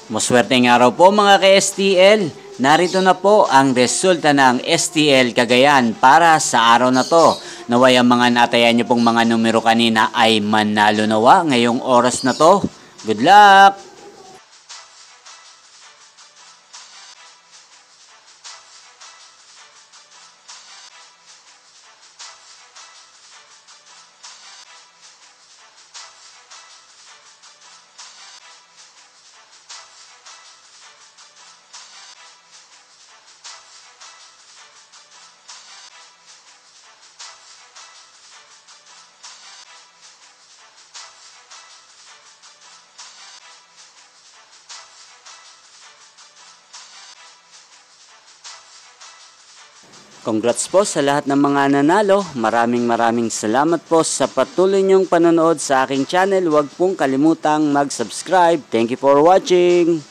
Maswerteng araw po mga ka-STL. Narito na po ang resulta ng STL Cagayan para sa araw na to. Naway ang mga natayan nyo pong mga numero kanina ay manalo nawa ngayong oras na to. Good luck! Congrats po sa lahat ng mga nanalo. Maraming salamat po sa patuloy niyong panonood sa aking channel. Huwag pong kalimutang mag-subscribe. Thank you for watching.